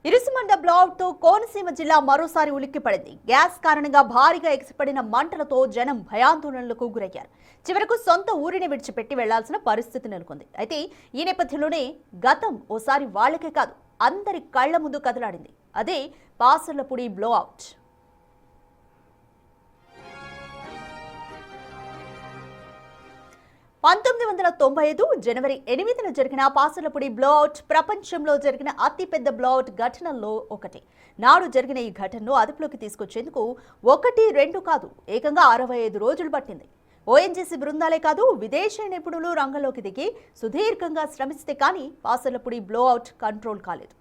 Irusumanda black తో కోనసీమ జిల్లా మరోసారి ఉలిక్కిపడింది. గ్యాస్ కారణంగా భారీగా ఎగిసిపడిన మంటలతో జనం భయాందోళనలకు గురయ్యారు. చివరకు సొంత ఊరిని విడిచిపెట్టి వెళ్లాల్సిన పరిస్థితి నెలకొంది. అయితే ఈ నేపథ్యంలోనే గతం ఓసారి వాళ్లకే కాదు అందరి కళ్ల ముందు కదలాడింది. అదే పాసర్లపూడి బ్లో అవుట్. 1995 జనవరి 8న జరిగిన పాసర్లపూడి బ్లోఅవుట్ ప్రపంచంలో జరిగిన అతిపెద్ద బ్లోఅవుట్ ఘటనల్లో ఒకటి. నాడు జరిగిన ఈ ఘటనను అదుపులోకి తీసుకొచ్చేందుకు 1-2 కాదు ఏకంగా 65 రోజులు పట్టింది. ఓఎన్జీసీ బృందాలే కాదు విదేశీ నిపుణులు రంగంలోకి దిగి సుదీర్ఘంగా శ్రమిస్తే కానీ పాసర్లపూడి బ్లోఅవుట్ కంట్రోల్ కాలేదు.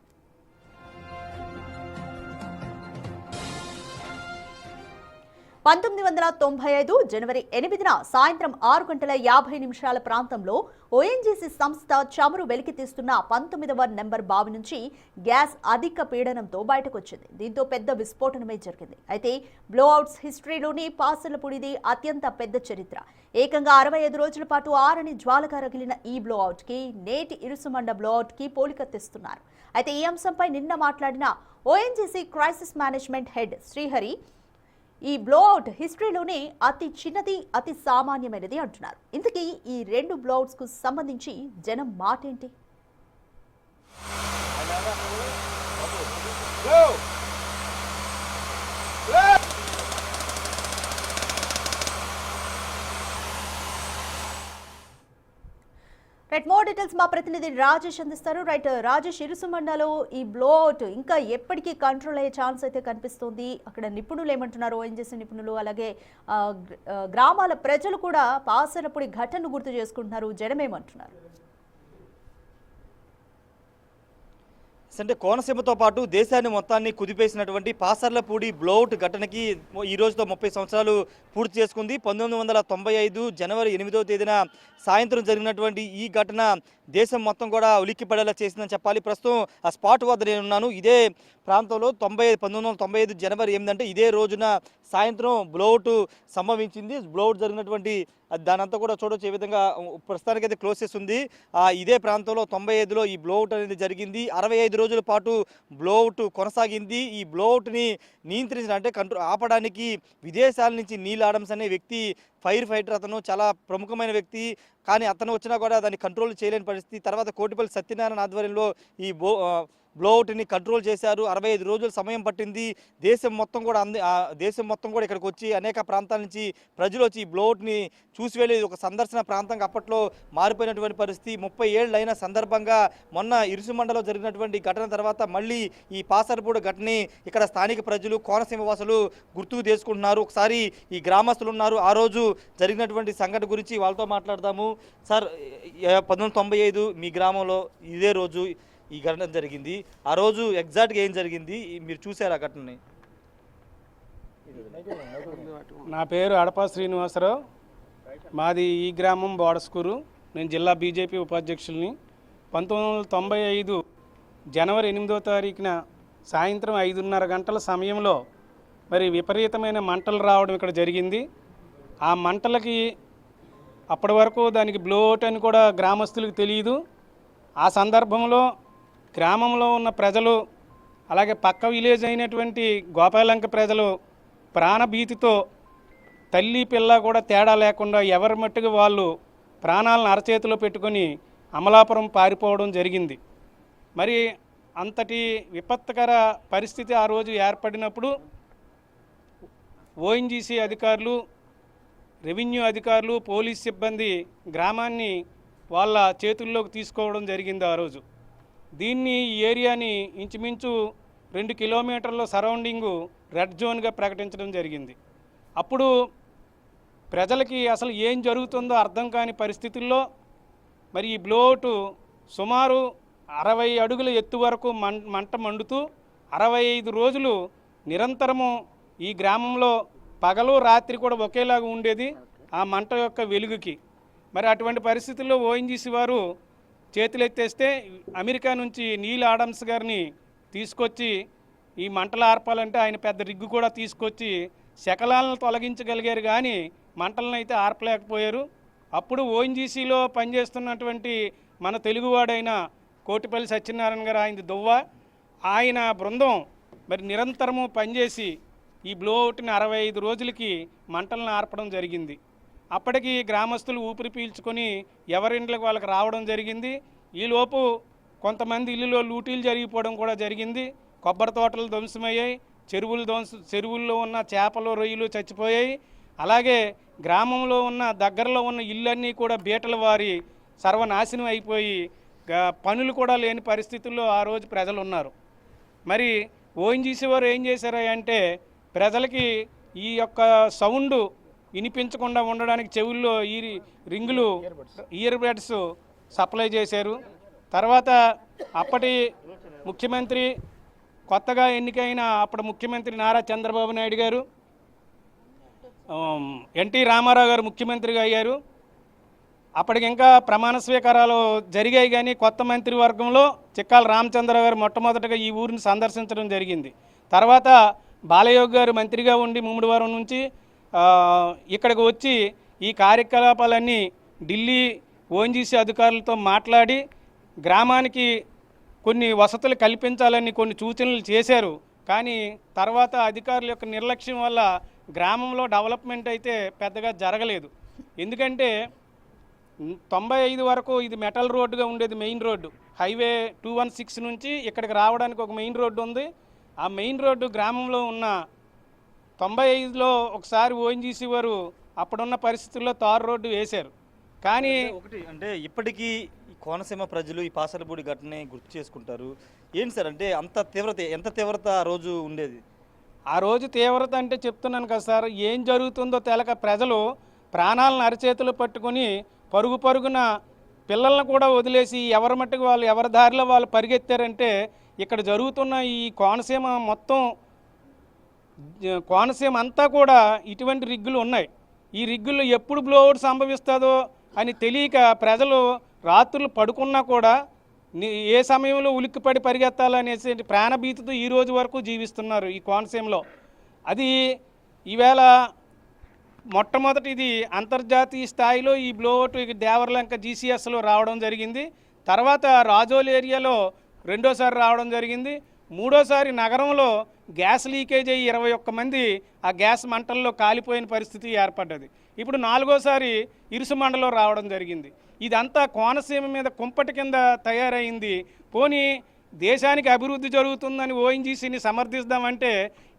1995 జనవరి 8న సాయంత్రం 6:50 ప్రాంతంలో ఓఎన్జీసీ సంస్థ చమురు వెలికి తీస్తున్న 19వ నెంబర్ బావి నుంచి గ్యాస్ అధిక పీడనంతో బయటకొచ్చింది. దీంతో పెద్ద విస్ఫోటనమే జరిగింది. అయితే బ్లోఅవుట్స్ హిస్టరీలోని పాసర్లపూడిది అత్యంత పెద్ద చరిత్ర. ఏకంగా 65 రోజుల పాటు ఆరని జ్వాలగా రగిలిన ఈ బ్లోఅవుట్ కి నేటి ఇరుసుమండ బ్లోఅవుట్ కి పోలిక తెస్తున్నారు. అయితే ఈ అంశంపై నిన్న మాట్లాడిన ONGC crisis management head Srihari ఈ బ్లోఅవుట్ హిస్టరీలోనే అతి చిన్నది, అతి సామాన్యమైనది అంటున్నారు. ఇంతకీ ఈ రెండు బ్లోఅవుట్స్ కు సంబంధించి జనం మాటేంటి? రైట్, మోర్ డీటెయిల్స్ మా ప్రతినిధి రాజేష్ అందిస్తారు. రైట్ రాజేష్, ఇరుసుమండలో ఈ బ్లోఅవుట్ ఇంకా ఎప్పటికీ కంట్రోల్ అయ్యే ఛాన్స్ అయితే కనిపిస్తుంది. అక్కడ నిపుణులు ఏమంటున్నారు, ఓఎన్జీసీ నిపుణులు, అలాగే గ్రామాల ప్రజలు కూడా పాసర్లపూడి ఘటనను గుర్తు చేసుకుంటున్నారు. జనం ఏమంటున్నారు? అంటే కోనసీమతో పాటు దేశాన్ని మొత్తాన్ని కుదిపేసినటువంటి పాసర్లపూడి బ్లోఅవుట్ ఘటనకి ఈ రోజుతో 30 సంవత్సరాలు పూర్తి చేసుకుంది. 1995 జనవరి 8వ తేదీన సాయంత్రం జరిగినటువంటి ఈ ఘటన దేశం మొత్తం కూడా ఉలిక్కి పడేలా చేసిందని చెప్పాలి. ప్రస్తుతం ఆ స్పాట్ వద్ద నేనున్నాను. ఇదే ప్రాంతంలో 1995 జనవరి 8 అంటే ఇదే రోజున సాయంత్రం బ్లోఅవుట్ సంభవించింది. బ్లోఅవుట్ జరిగినటువంటి దానంతా కూడా చూడవచ్చు. ఏ విధంగా ప్రస్తుతానికైతే క్లోజ్ చేస్తుంది. ఇదే ప్రాంతంలో 95లో ఈ బ్లోఅవుట్ అనేది జరిగింది. 65 రోజుల పాటు బ్లోఅవుట్ కొనసాగింది. ఈ బ్లోఅవుట్ని నియంత్రించడం అంటే ఆపడానికి విదేశాల నుంచి నీల్ ఆడమ్స్ అనే వ్యక్తి ఫైర్ ఫైటర్, అతను చాలా ప్రముఖమైన వ్యక్తి. కానీ అతను వచ్చినా కూడా దాన్ని కంట్రోల్ చేయలేని పరిస్థితి. తర్వాత కోటిపల్లి సత్యనారాయణ ఆధ్వర్యంలో ఈ బ్లోఅవుట్ని కంట్రోల్ చేశారు. 65 రోజులు సమయం పట్టింది. దేశం మొత్తం కూడా ఇక్కడికి వచ్చి అనేక ప్రాంతాల నుంచి ప్రజలు వచ్చి ఈ బ్లోఅవుట్ని చూసి వెళ్ళేది ఒక సందర్శన ప్రాంతంగా అప్పట్లో మారిపోయినటువంటి పరిస్థితి. 30 ఏళ్ళు అయిన సందర్భంగా మొన్న ఇరుసుమండలో జరిగినటువంటి ఘటన తర్వాత మళ్ళీ ఈ పాసర్లపూడి ఘటనని ఇక్కడ స్థానిక ప్రజలు, కోనసీమ వాసులు గుర్తుకు చేసుకుంటున్నారు. ఒకసారి ఈ గ్రామస్తులు ఉన్నారు, ఆ రోజు జరిగినటువంటి సంఘటన గురించి వాళ్ళతో మాట్లాడదాము. సార్, 1995 మీ గ్రామంలో ఇదే రోజు ఈ ఘటన జరిగింది. ఆ రోజు ఎగ్జాక్ట్గా ఏం జరిగింది, మీరు చూసారు ఆ ఘటనని? నా పేరు అడపా శ్రీనివాసరావు, మాది ఈ గ్రామం బోడస్కూరు. నేను జిల్లా బీజేపీ ఉపాధ్యక్షుల్ని. 1995 జనవరి 8వ తారీఖున సాయంత్రం 5:30 గంటల సమయంలో మరి విపరీతమైన మంటలు రావడం ఇక్కడ జరిగింది. ఆ మంటలకి అప్పటి వరకు దానికి బ్లోఅవుట్ అని కూడా గ్రామస్తులకు తెలియదు. ఆ సందర్భంలో గ్రామంలో ఉన్న ప్రజలు, అలాగే పక్క విలేజ్ అయినటువంటి గోపాలంక ప్రజలు ప్రాణభీతితో తల్లి పిల్ల కూడా తేడా లేకుండా ఎవరి మట్టుకు వాళ్ళు ప్రాణాలను అరచేతిలో పెట్టుకొని అమలాపురం పారిపోవడం జరిగింది. మరి అంతటి విపత్కర పరిస్థితి ఆ రోజు ఏర్పడినప్పుడు ఓఎన్జీసీ అధికారులు, రెవెన్యూ అధికారులు, పోలీస్ సిబ్బంది గ్రామాన్ని వాళ్ళ చేతుల్లోకి తీసుకోవడం జరిగింది. ఆ రోజు దీన్ని ఈ ఏరియాని ఇంచుమించు 2 కిలోమీటర్ల సరౌండింగు రెడ్ జోన్గా ప్రకటించడం జరిగింది. అప్పుడు ప్రజలకి అసలు ఏం జరుగుతుందో అర్థం కాని పరిస్థితుల్లో మరి ఈ బ్లోఅవుట్ సుమారు 60 అడుగుల ఎత్తు వరకు మంట మండుతూ 65 రోజులు నిరంతరము ఈ గ్రామంలో పగలు రాత్రి కూడా ఒకేలాగా ఉండేది ఆ మంట యొక్క వెలుగుకి. మరి అటువంటి పరిస్థితుల్లో ఓఎన్జీసీ వారు చేతులెత్తేస్తే అమెరికా నుంచి నీల్ ఆడమ్స్ గారిని తీసుకొచ్చి ఈ మంటలు ఆర్పాలంటే ఆయన పెద్ద రిగ్గు కూడా తీసుకొచ్చి శకలాలను తొలగించగలిగారు, కానీ మంటలను అయితే ఆర్పలేకపోయారు. అప్పుడు ఓఎన్జీసీలో పనిచేస్తున్నటువంటి మన తెలుగువాడైన కోటిపల్లి సత్యనారాయణ గారు, ఆయన దువ్వ, ఆయన బృందం మరి నిరంతరము పనిచేసి ఈ బ్లోఅవుట్ని 65 రోజులకి మంటలను ఆర్పడం జరిగింది. అప్పటికి గ్రామస్తులు ఊపిరి పీల్చుకొని ఎవరింట్లకు వాళ్ళకి రావడం జరిగింది. ఈలోపు కొంతమంది ఇల్లులో లూటీలు జరిగిపోవడం కూడా జరిగింది. కొబ్బరి తోటలు ధ్వంసమయ్యాయి, చెరువుల్లో ఉన్న చేపలు రొయ్యలు చచ్చిపోయాయి. అలాగే గ్రామంలో ఉన్న దగ్గరలో ఉన్న ఇళ్ళన్నీ కూడా బీటల వారి సర్వనాశనం అయిపోయి పనులు కూడా లేని పరిస్థితుల్లో ఆ రోజు ప్రజలు ఉన్నారు. మరి ఓఎన్జీసీ వారు ఏం చేశారు అంటే ప్రజలకి ఈ యొక్క సౌండ్ వినిపించకుండా ఉండడానికి చెవుల్లో ఈ రింగులు ఇయర్ బడ్స్ సప్లై చేశారు. తర్వాత అప్పటి ముఖ్యమంత్రి కొత్తగా ఎన్నికైన అప్పుడు ముఖ్యమంత్రి నారా చంద్రబాబు నాయుడు గారు, ఎన్టీ రామారావు గారు ముఖ్యమంత్రిగా అయ్యారు. అప్పటికి ఇంకా ప్రమాణ స్వీకారాలు జరిగాయి, కానీ కొత్త మంత్రివర్గంలో చిక్కాల రామచంద్రరావు గారు మొట్టమొదటిగా ఈ ఊరిని సందర్శించడం జరిగింది. తర్వాత బాలయోగి గారు మంత్రిగా ఉండి ముమ్మడివారం నుంచి ఇక్కడికి వచ్చి ఈ కార్యకలాపాలన్నీ ఢిల్లీ ఓఎన్జీసీ అధికారులతో మాట్లాడి గ్రామానికి కొన్ని వసతులు కల్పించాలని కొన్ని సూచనలు చేశారు. కానీ తర్వాత అధికారుల యొక్క నిర్లక్ష్యం వల్ల గ్రామంలో డెవలప్మెంట్ అయితే పెద్దగా జరగలేదు. ఎందుకంటే 95 వరకు ఇది మెటల్ రోడ్డుగా ఉండేది, మెయిన్ రోడ్డు. హైవే 216 నుంచి ఇక్కడికి రావడానికి ఒక మెయిన్ రోడ్డు ఉంది. ఆ మెయిన్ రోడ్డు గ్రామంలో ఉన్న 95లో ఒకసారి ఓఎన్జీసీ వారు అప్పుడున్న పరిస్థితుల్లో తారు రోడ్డు వేశారు. కానీ ఒకటి అంటే ఇప్పటికీ ఈ కోనసీమ ప్రజలు ఈ పాసలపూడి ఘటనని గుర్తు చేసుకుంటారు. ఏంటి సార్ అంటే ఎంత తీవ్రత ఆ రోజు ఉండేది? ఆ రోజు తీవ్రత అంటే చెప్తున్నాను కదా సార్, ఏం జరుగుతుందో తెలక ప్రజలు ప్రాణాలను అరచేతులు పట్టుకొని పరుగున పిల్లలను కూడా వదిలేసి ఎవరి మట్టుకు వాళ్ళు ఎవరి దారిలో వాళ్ళు పరిగెత్తారంటే ఇక్కడ జరుగుతున్న ఈ కోనసీమ మొత్తం కోనసీమ అంతా కూడా ఇటువంటి రిగ్గులు ఉన్నాయి. ఈ రిగ్గులు ఎప్పుడు బ్లోఅవుట్ సంభవిస్తుందో అని తెలియక ప్రజలు రాత్రులు పడుకున్నా కూడా ఏ సమయంలో ఉలిక్కిపడి పరిగెత్తాలనేసి ప్రాణభీతితో ఈ రోజు వరకు జీవిస్తున్నారు ఈ కోనసీమలో. అది ఈవేళ మొట్టమొదటి ఇది అంతర్జాతీయ స్థాయిలో ఈ బ్లోఅవుట్ దేవరలంక జీసీఎస్లో రావడం జరిగింది. తర్వాత రాజోల్ ఏరియాలో రెండోసారి రావడం జరిగింది. మూడోసారి నగరంలో గ్యాస్ లీకేజ్ అయ్యి 21 మంది ఆ గ్యాస్ మంటల్లో కాలిపోయిన పరిస్థితి ఏర్పడ్డది. ఇప్పుడు 4వసారి ఇరుసుమండలో రావడం జరిగింది. ఇదంతా కోనసీమ మీద కుంపటి కింద తయారైంది. పోనీ దేశానికి అభివృద్ధి జరుగుతుందని ఓఎన్జీసీని సమర్థిస్తామంటే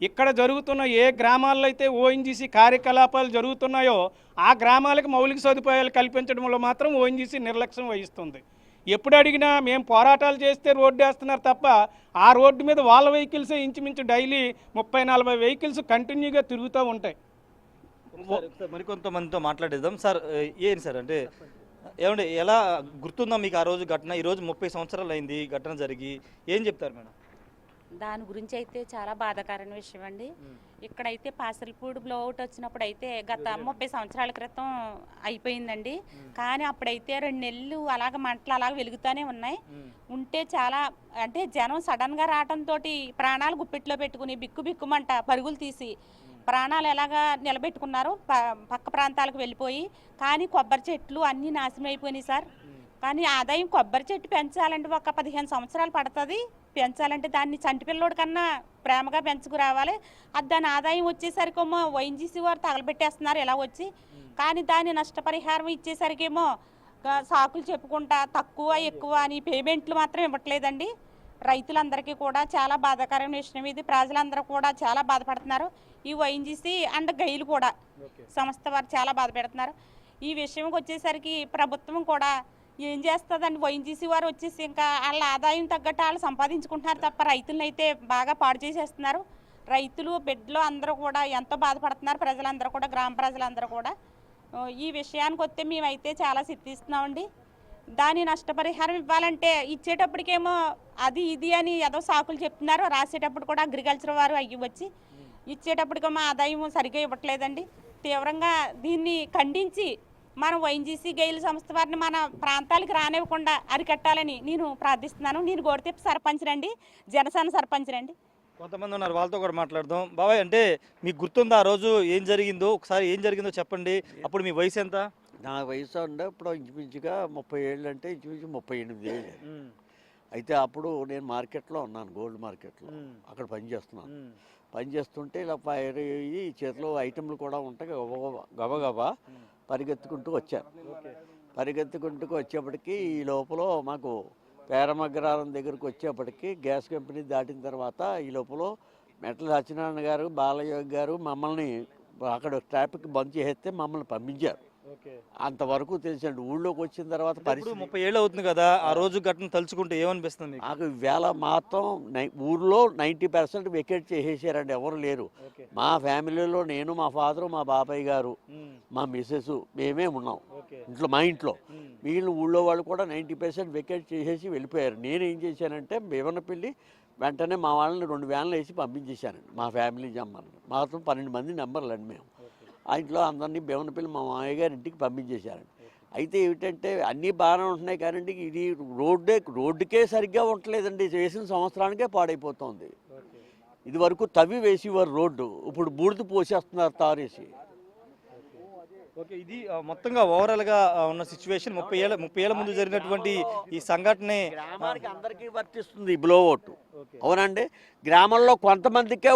ఇక్కడ జరుగుతున్న ఏ గ్రామాల్లో అయితే ఓఎన్జీసీ కార్యకలాపాలు జరుగుతున్నాయో ఆ గ్రామాలకు మౌలిక సదుపాయాలు కల్పించడంలో మాత్రం ఓఎన్జీసీ నిర్లక్ష్యం వహిస్తుంది. ఎప్పుడు అడిగినా మేము పోరాటాలు చేస్తే రోడ్డు వేస్తున్నారు తప్ప ఆ రోడ్డు మీద వాళ్ళ వెహికల్సే ఇంచుమించు డైలీ 30-40 వెహికల్స్ కంటిన్యూగా తిరుగుతూ ఉంటాయి. మరికొంతమందితో మాట్లాడేద్దాం. సార్ ఏంటి సార్ అంటే ఏమంటే ఎలా గుర్తుందా మీకు ఆ రోజు ఘటన? ఈరోజు 30 సంవత్సరాలు అయింది ఘటన జరిగి, ఏం చెప్తారు మేడం? దాని గురించి అయితే చాలా బాధాకరమైన విషయం అండి. ఇక్కడైతే పాసలపూడి బ్లోఅవుట్ వచ్చినప్పుడు అయితే గత 30 సంవత్సరాల క్రితం అయిపోయిందండి. కానీ అప్పుడైతే 2 నెలలు అలాగ మంటలు అలాగ వెలుగుతూనే ఉన్నాయి. ఉంటే చాలా అంటే జనం సడన్గా రావడంతో ప్రాణాలు గుప్పిట్లో పెట్టుకుని బిక్కుమంట పరుగులు తీసి ప్రాణాలు ఎలాగా నిలబెట్టుకున్నారు, పక్క ప్రాంతాలకు వెళ్ళిపోయి. కానీ కొబ్బరి చెట్లు అన్నీ నాశనం అయిపోయినాయి సార్. కానీ ఆదాయం కొబ్బరి చెట్టు పెంచాలంటే ఒక 15 సంవత్సరాలు పడుతుంది పెంచాలంటే. దాన్ని చంటి పిల్లోడి కన్నా ప్రేమగా పెంచుకురావాలి. అది దాని ఆదాయం వచ్చేసరికేమో ఓఎన్జీసీ వారు తగలబెట్టేస్తున్నారు ఇలా వచ్చి. కానీ దాని నష్టపరిహారం ఇచ్చేసరికేమో సాకులు చెప్పుకుంటా తక్కువ ఎక్కువ అని పేమెంట్లు మాత్రం ఇవ్వట్లేదండి. రైతులందరికీ కూడా చాలా బాధాకరమైన విషయం ఇది. ప్రజలందరూ కూడా చాలా బాధపడుతున్నారు. ఈ ఓఎన్జీసీ అండ్ గైలు కూడా సంస్థ వారు చాలా బాధపెడుతున్నారు. ఈ విషయంకి వచ్చేసరికి ప్రభుత్వం కూడా ఏం చేస్తుందండి, ఓఎన్జీసీ వారు వచ్చేసి ఇంకా వాళ్ళ ఆదాయం తగ్గట్టు వాళ్ళు సంపాదించుకుంటున్నారు తప్ప రైతులను అయితే బాగా పాడు చేసేస్తున్నారు. రైతులు బిడ్డలు అందరూ కూడా ఎంతో బాధపడుతున్నారు. ప్రజలందరూ కూడా గ్రామ ప్రజలందరూ కూడా ఈ విషయానికి వస్తే మేమైతే చాలా సిద్ధిస్తున్నామండి. దాని నష్టపరిహారం ఇవ్వాలంటే ఇచ్చేటప్పటికేమో అది ఇది అని ఏదో సాకులు చెప్తున్నారు. రాసేటప్పుడు కూడా అగ్రికల్చర్ వారు అయ్యి వచ్చి ఇచ్చేటప్పటికేమో ఆదాయం సరిగ్గా ఇవ్వట్లేదండి. తీవ్రంగా దీన్ని ఖండించి మనం ఓఎన్జీసీ గైలు సంస్థ వారిని మన ప్రాంతాలకు రానివ్వకుండా అరికట్టాలని నేను ప్రార్థిస్తున్నాను. నేను గోడితెప్ప సర్పంచ్ రండి, జనసేన సర్పంచ్ రండి. కొంతమంది ఉన్నారు, వాళ్ళతో కూడా మాట్లాడదాం. బాబాయ్ అంటే మీకు గుర్తుందా ఆ రోజు ఏం జరిగిందో? ఒకసారి ఏం జరిగిందో చెప్పండి. అప్పుడు మీ వయసు ఎంత? నా వయసు అంటే ఇప్పుడు ఇంచుమించుగా 30 ఏళ్ళు, అంటే ఇంచుమించు 38 ఏళ్ళు. అయితే అప్పుడు నేను మార్కెట్లో ఉన్నాను, గోల్డ్ మార్కెట్లో. అక్కడ పనిచేస్తున్నాను. పనిచేస్తుంటే ఇలా ఫైర్ అయ్యి చేతిలో ఐటెంలు కూడా ఉంటాయి, గబగబా పరిగెత్తుకుంటూ వచ్చాను. పరిగెత్తుకుంటూ వచ్చేప్పటికి ఈ లోపల మాకు పేరమగ్రహారం దగ్గరకు వచ్చేప్పటికి గ్యాస్ కంపెనీ దాటిన తర్వాత ఈ లోపల మెట్ల సత్యనారాయణ గారు, బాలయ్య గారు మమ్మల్ని అక్కడ ట్రాఫిక్ బంద్ చేస్తే మమ్మల్ని పంపించారు. అంతవరకు తెలిసండి. ఊళ్ళోకి వచ్చిన తర్వాత పరిస్థితి 30 ఏళ్ళు అవుతుంది కదా, ఆ రోజు ఘటన తలుచుకుంటే ఏమనిపిస్తుంది? నాకు వేళ మాత్రం ఊర్లో 90% వెకేట్ చేసేసారండి, ఎవరు లేరు. మా ఫ్యామిలీలో నేను, మా ఫాదరు, మా బాబాయ్ గారు, మా మిస్సెస్, మేమే ఉన్నాం ఇంట్లో, మా ఇంట్లో. వీళ్ళు ఊళ్ళో వాళ్ళు కూడా 90% వెకేట్ చేసేసి వెళ్ళిపోయారు. నేనేం చేశానంటే భీమనపల్లి వెంటనే మా వాళ్ళని 2 వ్యాన్లు వేసి పంపించేశానండి. మా ఫ్యామిలీ జమ్మని మాత్రం 12 మంది నెంబర్లు అండి మేము. ఆ ఇంట్లో అందరినీ భీమనపల్లి మా మామయ్య గారి ఇంటికి పంపించేశారండి. అయితే ఏమిటంటే అన్నీ బాగానే ఉంటున్నాయి కానీ ఇది రోడ్డుకే సరిగ్గా ఉండలేదండి. వేసిన సంవత్సరానికే పాడైపోతుంది. ఇది వరకు తవ్వి వేసేవారు రోడ్డు, ఇప్పుడు బూడిద పోసేస్తున్నారు తారేసి. ఓకే, ఇది మొత్తంగా ఓవరాల్గా ఉన్న సిచ్యువేషన్ 30 ఏళ్ళ ముందు జరిగినటువంటి ఈ సంఘటనే గ్రామానికి అందరికీ వర్తిస్తుంది బ్లో అవుట్. అవునండి, గ్రామంలో కొంతమందికే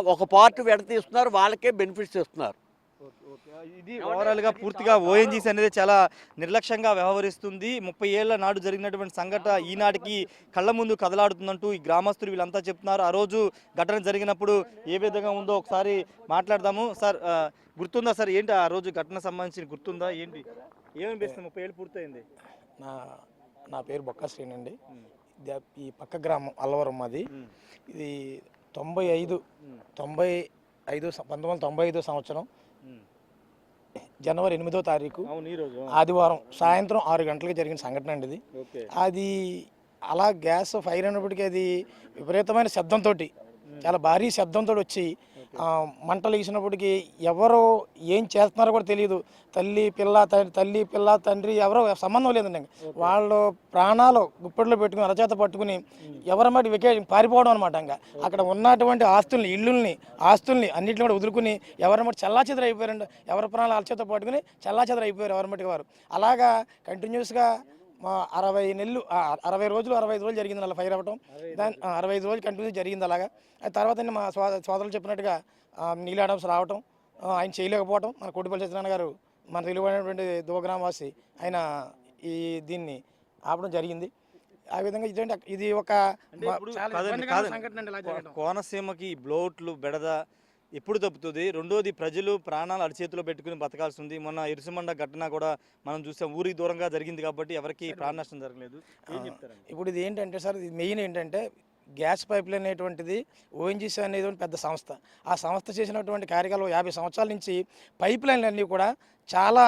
ఒక పార్ట్ విడతీస్తున్నారు, వాళ్ళకే బెనిఫిట్స్ ఇస్తున్నారు. ఇది ఓవరాల్గా పూర్తిగా ఓఎన్జీసీ అనేది చాలా నిర్లక్ష్యంగా వ్యవహరిస్తుంది. 30 ఏళ్ల నాడు జరిగినటువంటి సంఘటన ఈనాటికి కళ్ళ ముందు కదలాడుతుందంటూ ఈ గ్రామస్తులు వీళ్ళంతా చెప్తున్నారు. ఆ రోజు ఘటన జరిగినప్పుడు ఏ విధంగా ఉందో ఒకసారి మాట్లాడదాము. సార్, గుర్తుందా సార్? ఏంటి ఆ రోజు ఘటన సంబంధించి గుర్తుందా? ఏంటి ఏమనిపిస్తుంది? 30 ఏళ్ళు పూర్తయింది. నా పేరు బొక్క శ్రీని అండి. ఈ పక్క గ్రామం అల్లవరం అది. ఇది 1995 సంవత్సరం జనవరి 8వ తారీఖు ఆదివారం సాయంత్రం 6 గంటలకు జరిగిన సంఘటన అండి ఇది. అది అలా గ్యాస్ ఫైర్ అయినప్పటికీ అది విపరీతమైన శబ్దంతో, చాలా భారీ శబ్దంతో వచ్చి మంటలు వేసినప్పటికీ ఎవరో ఏం చేస్తున్నారో కూడా తెలియదు. తల్లి పిల్ల తండ్రి ఎవరో సంబంధం లేదండి. వాళ్ళు ప్రాణాలు గుప్పెట్లో పెట్టుకుని అరచేత పట్టుకుని ఎవరన్నమాట పారిపోవడం అనమాట. ఇంకా అక్కడ ఉన్నటువంటి ఆస్తుల్ని అన్నింటిని కూడా వదులుకుని ఎవరన్నమాట చెల్లాచెదరు అయిపోయారండి. ఎవరి ప్రాణాలు అరచేత పట్టుకుని చెల్లాచెదరు అయిపోయారు ఎవరన్నమాట వారు. అలాగా కంటిన్యూస్గా 60 రోజులు 65 రోజులు జరిగింది అలా ఫైర్ అవ్వటం. దాని 65 రోజులు కంటిన్యూ జరిగింది. అలాగా తర్వాత మా సోదరులు చెప్పినట్టుగా నీల్ ఆడమ్స్ రావటం, ఆయన చేయలేకపోవటం, మన కోటిపల్లి సత్యనారాయణ గారు మన తెలుగునటువంటి దువగ్రామవాసి ఆయన దీన్ని ఆపడం జరిగింది. ఆ విధంగా ఇది ఒక సంఘటన. కోనసీమకి బ్లోట్లు బెడద ఎప్పుడు తప్పుతుంది? రెండోది, ప్రజలు ప్రాణాలు అరిచేతిలో పెట్టుకుని బతకాల్సి ఉంది. మొన్న ఇరుసుమండ ఘటన కూడా మనం చూసాం, ఊరికి దూరంగా జరిగింది కాబట్టి ఎవరికి ప్రాణ నష్టం జరగలేదు. ఇప్పుడు ఇది ఏంటంటే సార్, ఇది మెయిన్ ఏంటంటే గ్యాస్ పైప్ లైన్ అనేటువంటిది ఓఎన్జీసీ అనేది పెద్ద సంస్థ. ఆ సంస్థ చేసినటువంటి కార్యక్రమాలు 50 సంవత్సరాల నుంచి పైప్ లైన్లు అన్నీ కూడా చాలా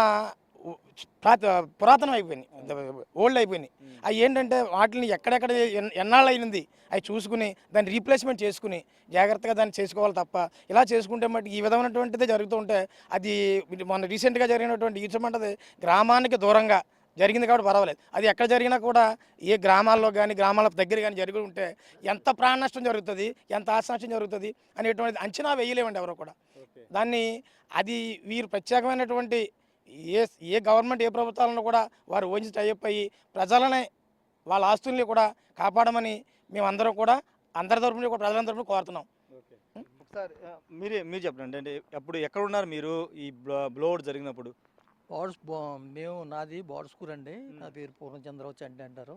పురాతనం అయిపోయినాయి, ఓల్డ్ అయిపోయినాయి. అవి ఏంటంటే వాటిని ఎక్కడెక్కడ ఎన్నాళ్ళు అయినది అవి చూసుకుని దాన్ని రీప్లేస్మెంట్ చేసుకుని జాగ్రత్తగా దాన్ని చేసుకోవాలి తప్ప ఇలా చేసుకుంటే మట్టి ఈ విధమైనటువంటిదే జరుగుతుంటే అది మొన్న రీసెంట్గా జరిగినటువంటి ఈచమంటది గ్రామానికి దూరంగా జరిగింది కాబట్టి పర్వాలేదు. అది ఎక్కడ జరిగినా కూడా ఏ గ్రామాల్లో కానీ గ్రామాల దగ్గర కానీ జరిగి ఉంటే ఎంత ప్రాణ నష్టం జరుగుతుంది, ఎంత ఆస్తి నష్టం జరుగుతుంది అనేటువంటిది అంచనా వేయలేమండి ఎవరు కూడా. దాన్ని అది వీరు ప్రత్యేకమైనటువంటి ఏ గవర్నమెంట్ ఏ ప్రభుత్వాలను కూడా వారు ఓఎన్జీసీ టైఅప్ అయ్యి ప్రజలనే వాళ్ళ ఆస్తుల్ని కూడా కాపాడమని మేమందరం కూడా అందరి తరపున కూడా ప్రజలందరి తరపున కోరుతున్నాం. సార్, మీరు చెప్పండి, అంటే అప్పుడు ఎక్కడ ఉన్నారు మీరు ఈ బ్లోడ్ జరిగినప్పుడు? నాది బోర్డస్కూర్ అండి. నా పేరు పూర్ణచంద్రరావు చండి అంటారు.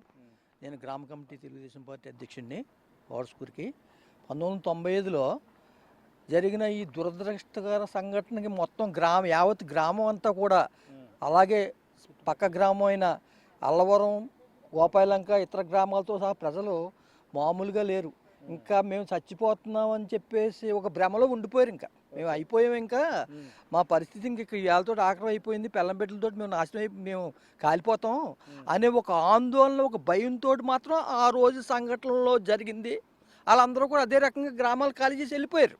నేను గ్రామ కమిటీ తెలుగుదేశం పార్టీ అధ్యక్షుడిని బోర్డస్కూర్కి. 1995లో జరిగిన ఈ దురదృష్టకర సంఘటనకి మొత్తం యావత్ గ్రామం అంతా కూడా, అలాగే పక్క గ్రామం అయిన అల్లవరం, గోపాలంక, ఇతర గ్రామాలతో సహా ప్రజలు మామూలుగా లేరు. ఇంకా మేము చచ్చిపోతున్నాం అని చెప్పేసి ఒక భ్రమలో ఉండిపోయారు. ఇంకా మేము అయిపోయాం, ఇంకా మా పరిస్థితి ఇంక వీళ్ళతో ఆక్రమం అయిపోయింది, పెళ్ళం బిడ్డలతో మేము నాశనం మేము కాలిపోతాం అనే ఒక ఆందోళన, ఒక భయంతో మాత్రం ఆ రోజు సంఘటనలో జరిగింది. వాళ్ళందరూ కూడా అదే రకంగా గ్రామాలు ఖాళీ చేసి వెళ్ళిపోయారు.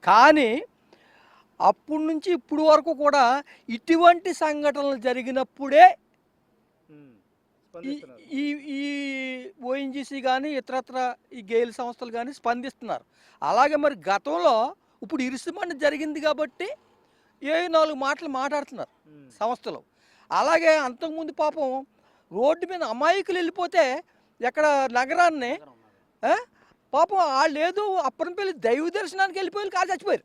కానీ అప్పటి నుంచి ఇప్పుడు వరకు కూడా ఇటువంటి సంఘటనలు జరిగినప్పుడే ఈ ఓఎన్జీసీ కానీ ఇతరత్ర ఈ గెయిల్ సంస్థలు కానీ స్పందిస్తున్నారు. అలాగే మరి గతంలో ఇప్పుడు ఇరుసుమండి జరిగింది కాబట్టి 4 మాటలు మాట్లాడుతున్నారు సంస్థలు. అలాగే అంతకుముందు పాపం రోడ్డు మీద అమాయకులు వెళ్ళిపోతే ఎక్కడ నగరాన్ని పాపం వాళ్ళు ఏదో అప్పనపల్లి దైవ దర్శనానికి వెళ్ళిపోయి కాదు చచ్చిపోయారు.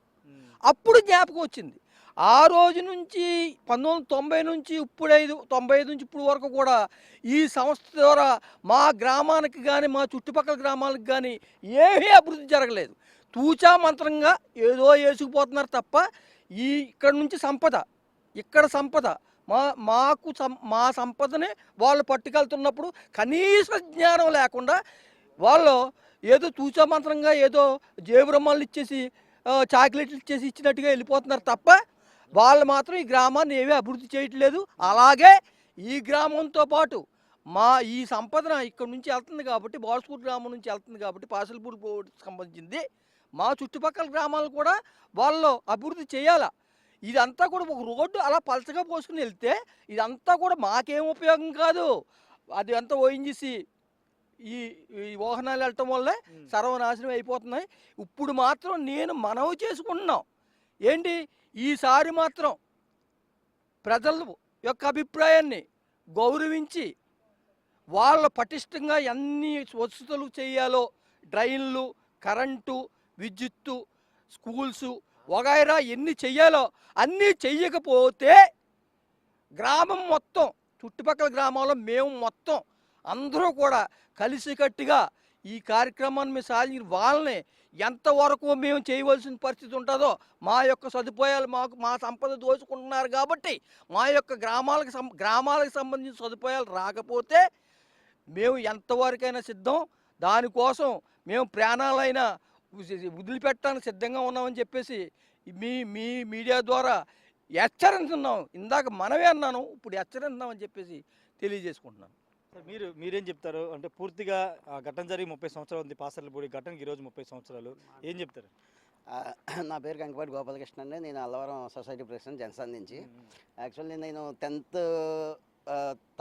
అప్పుడు జ్ఞాపకం వచ్చింది. ఆ రోజు నుంచి 1990 నుంచి ఇప్పుడు 95 నుంచి ఇప్పుడు వరకు కూడా ఈ సంస్థ ద్వారా మా గ్రామానికి కానీ మా చుట్టుపక్కల గ్రామాలకు కానీ ఏమీ అభివృద్ధి జరగలేదు. తూచా మంత్రంగా ఏదో వేసుకుపోతున్నారు తప్ప ఇక్కడ నుంచి సంపద మా సంపదని వాళ్ళు పట్టుకెళ్తున్నప్పుడు కనీస జ్ఞానం లేకుండా వాళ్ళు ఏదో తూచా మంత్రంగా ఏదో జేబురమ్మలు ఇచ్చేసి చాక్లెట్లు ఇచ్చేసి ఇచ్చినట్టుగా వెళ్ళిపోతున్నారు తప్ప వాళ్ళు మాత్రం ఈ గ్రామాన్ని ఏమీ అభివృద్ధి చేయట్లేదు. అలాగే ఈ గ్రామంతో పాటు ఈ సంపదన ఇక్కడ నుంచి వెళ్తుంది కాబట్టి బాల్స్పూర్ గ్రామం నుంచి వెళ్తుంది కాబట్టి పాసలపూడి సంబంధించింది మా చుట్టుపక్కల గ్రామాలు కూడా వాళ్ళు అభివృద్ధి చేయాలా. ఇదంతా కూడా ఒక రోడ్డు అలా పలచగా పోసుకుని వెళ్తే ఇదంతా కూడా మాకేం ఉపయోగం కాదు. అది అంతా ఓఎన్జీసీ ఈ వాహనాలు వెళ్ళటం వల్లే సర్వనాశనం అయిపోతున్నాయి. ఇప్పుడు మాత్రం నేను మనవి చేసుకుంటున్నాం ఏంటి, ఈసారి మాత్రం ప్రజల యొక్క అభిప్రాయాన్ని గౌరవించి వాళ్ళ పటిష్టంగా ఎన్ని వసతులు చేయాలో డ్రైన్లు, కరెంటు, విద్యుత్తు, స్కూల్సు వగైరా ఎన్ని చెయ్యాలో అన్నీ చెయ్యకపోతే గ్రామం మొత్తం చుట్టుపక్కల గ్రామాల్లో మేము మొత్తం అందరూ కూడా కలిసికట్టుగా ఈ కార్యక్రమాన్ని సాధించి వాళ్ళని ఎంతవరకు మేము చేయవలసిన పరిస్థితి ఉంటుందో మా యొక్క సదుపాయాలు మా సంపద దోచుకుంటున్నారు కాబట్టి మా యొక్క గ్రామాలకు సంబంధించిన సదుపాయాలు రాకపోతే మేము ఎంతవరకైనా సిద్ధం, దానికోసం మేము ప్రాణాలైనా వదిలిపెట్టడానికి సిద్ధంగా ఉన్నామని చెప్పేసి మీ మీడియా ద్వారా హెచ్చరిస్తున్నాం. ఇందాక మనమే అన్నాను, ఇప్పుడు హెచ్చరిస్తున్నామని చెప్పేసి తెలియజేసుకుంటున్నాను. మీరేం చెప్తారు అంటే పూర్తిగా ఘటన జరిగి 30 సంవత్సరాలు ఉంది పాసర్లపూడి ఘటనకి ఈరోజు 30 సంవత్సరాలు ఏం చెప్తారు? నా పేరు కంకిపాటి గోపాలకృష్ణ అండి. నేను అల్లవరం సొసైటీ ప్రెసిడెంట్ జనసేన నుంచి. యాక్చువల్లీ నేను 10th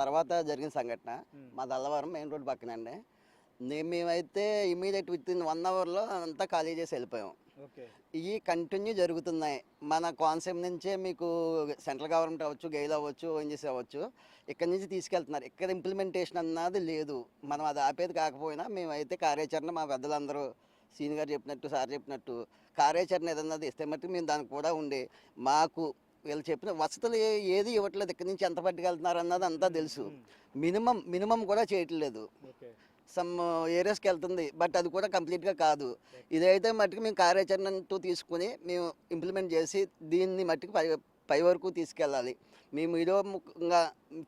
తర్వాత జరిగిన సంఘటన మాది అల్లవరం మెయిన్ రోడ్ పక్కనండి. మేమైతే ఇమీడియట్ విత్-ఇన్ 1 అవర్లో అంతా ఖాళీ చేసి వెళ్ళిపోయాం. ఇవి కంటిన్యూ జరుగుతున్నాయి. మన కాన్సెప్ట్ నుంచే మీకు సెంట్రల్ గవర్నమెంట్ అవ్వచ్చు, గెయిల్ అవ్వచ్చు, ఓఎన్జీసీ అవ్వచ్చు, ఇక్కడ నుంచి తీసుకెళ్తున్నారు. ఇక్కడ ఇంప్లిమెంటేషన్ అన్నది లేదు. మనం అది ఆపేది కాకపోయినా మేమైతే కార్యాచరణ మా పెద్దలందరూ సీనియర్ గారు చెప్పినట్టు, సార్ చెప్పినట్టు కార్యాచరణ ఏదన్నది ఇస్తే మట్టి మేము దానికి కూడా ఉండి మాకు వీళ్ళు చెప్పిన వసతులు ఏది ఇవ్వట్లేదు. ఇక్కడ నుంచి ఎంత పట్టుకెళ్తున్నారు అన్నది అంతా తెలుసు. మినిమం కూడా చేయట్లేదు. సమ్ ఏరియాస్కి వెళ్తుంది బట్ అది కూడా కంప్లీట్గా కాదు. ఇదైతే మట్టుకు మేము కార్యాచరణ అంటూ తీసుకుని మేము ఇంప్లిమెంట్ చేసి దీన్ని మట్టుకు పై వరకు తీసుకెళ్ళాలి. మేము ఇదో ముఖ్యంగా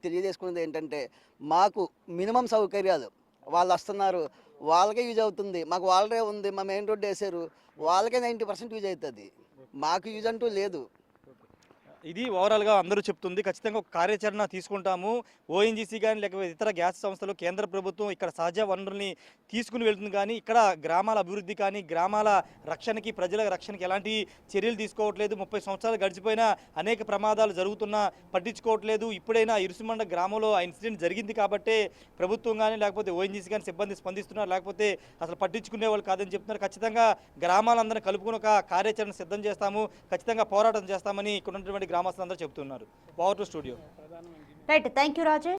తెలియజేసుకున్నది ఏంటంటే మాకు మినిమం సౌకర్యాలు వాళ్ళు వస్తున్నారు, వాళ్ళకే యూజ్ అవుతుంది. మాకు వాళ్ళే ఉంది, మా మెయిన్ రోడ్డు వేసారు, వాళ్ళకే 90% యూజ్ అవుతుంది. మాకు యూజ్ అంటూ లేదు. ఇది ఓవరాల్గా అందరూ చెప్తుంది. ఖచ్చితంగా ఒక కార్యాచరణ తీసుకుంటాము. ఓఎన్జీసీ కానీ లేకపోతే ఇతర గ్యాస్ సంస్థలు, కేంద్ర ప్రభుత్వం ఇక్కడ సహజ వనరుల్ని తీసుకుని వెళ్తుంది. కానీ ఇక్కడ గ్రామాల అభివృద్ధి కానీ గ్రామాల రక్షణకి, ప్రజల రక్షణకి ఎలాంటి చర్యలు తీసుకోవట్లేదు. 30 సంవత్సరాలు గడిచిపోయినా అనేక ప్రమాదాలు జరుగుతున్నా పట్టించుకోవట్లేదు. ఇప్పుడైనా ఇరుసుమండ గ్రామంలో ఆ ఇన్సిడెంట్ జరిగింది కాబట్టే ప్రభుత్వం కానీ లేకపోతే ఓఎన్జీసీ కానీ సిబ్బంది స్పందిస్తున్నారు, లేకపోతే అసలు పట్టించుకునే వాళ్ళు కాదని చెప్తున్నారు. ఖచ్చితంగా గ్రామాలందరినీ కలుపుకుని ఒక కార్యాచరణ సిద్ధం చేస్తాము, ఖచ్చితంగా పోరాటం చేస్తామని ఇక్కడ ఉన్నటువంటి గ్రామస్తులందరూ చెప్తున్నారు. Power to studio. Right, thank you Rajesh.